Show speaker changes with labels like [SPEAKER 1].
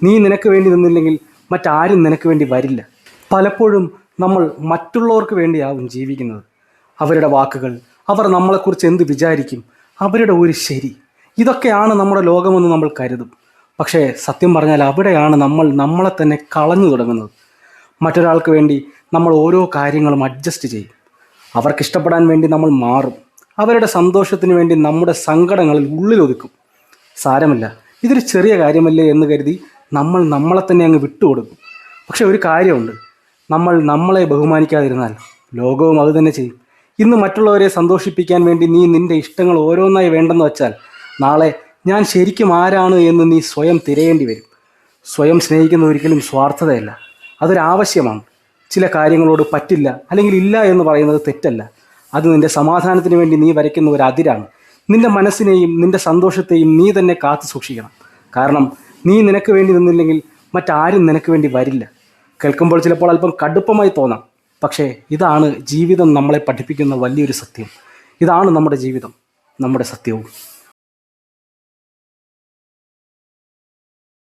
[SPEAKER 1] നീ നിനക്ക് വേണ്ടി നിന്നില്ലെങ്കിൽ മറ്റാരും നിനക്ക് വേണ്ടി വരില്ല. പലപ്പോഴും നമ്മൾ മറ്റുള്ളവർക്ക് വേണ്ടിയാവും ജീവിക്കുന്നത്. അവരുടെ വാക്കുകൾ, അവർ നമ്മളെക്കുറിച്ച് എന്ത് വിചാരിക്കും, അവരുടെ ഒരു ശരി, ഇതൊക്കെയാണ് നമ്മുടെ ലോകമെന്ന് നമ്മൾ കരുതും. പക്ഷേ സത്യം പറഞ്ഞാൽ അവിടെയാണ് നമ്മൾ നമ്മളെ തന്നെ കളഞ്ഞു തുടങ്ങുന്നത്. മറ്റൊരാൾക്ക് വേണ്ടി നമ്മൾ ഓരോ കാര്യങ്ങളും അഡ്ജസ്റ്റ് ചെയ്യും. അവർക്കിഷ്ടപ്പെടാൻ വേണ്ടി നമ്മൾ മാറും. അവരുടെ സന്തോഷത്തിന് വേണ്ടി നമ്മുടെ സങ്കടങ്ങളിൽ ഉള്ളിലൊതുക്കും. സാരമില്ല, ഇതൊരു ചെറിയ കാര്യമല്ലേ എന്ന് കരുതി നമ്മൾ നമ്മളെ തന്നെ അങ്ങ് വിട്ടുകൊടുക്കും. പക്ഷെ ഒരു കാര്യമുണ്ട്, നമ്മൾ നമ്മളെ ബഹുമാനിക്കാതിരുന്നാൽ ലോകവും അത് തന്നെ ചെയ്യും. ഇന്ന് മറ്റുള്ളവരെ സന്തോഷിപ്പിക്കാൻ വേണ്ടി നീ നിൻ്റെ ഇഷ്ടങ്ങൾ ഓരോന്നായി വേണ്ടെന്ന് വച്ചാൽ നാളെ ഞാൻ ശരിക്കും ആരാണ് എന്ന് നീ സ്വയം തിരയേണ്ടി വരും. സ്വയം സ്നേഹിക്കുന്ന ഒരിക്കലും സ്വാർത്ഥതയല്ല, അതൊരാവശ്യമാണ്. ചില കാര്യങ്ങളോട് പറ്റില്ല അല്ലെങ്കിൽ ഇല്ല എന്ന് പറയുന്നത് തെറ്റല്ല. അത് നിൻ്റെ സമാധാനത്തിന് വേണ്ടി നീ വരയ്ക്കുന്ന ഒരു അതിരാണ്. നിൻ്റെ മനസ്സിനെയും നിൻ്റെ സന്തോഷത്തെയും നീ തന്നെ കാത്തു സൂക്ഷിക്കണം. കാരണം നീ നിനക്ക് വേണ്ടി നിന്നില്ലെങ്കിൽ മറ്റാരും നിനക്ക് വേണ്ടി വരില്ല. കേൾക്കുമ്പോൾ ചിലപ്പോൾ അല്പം കടുപ്പമായി തോന്നാം. പക്ഷേ ഇതാണ് ജീവിതം നമ്മളെ പഠിപ്പിക്കുന്ന വലിയൊരു സത്യം. ഇതാണ് നമ്മുടെ ജീവിതം, നമ്മുടെ സത്യവും.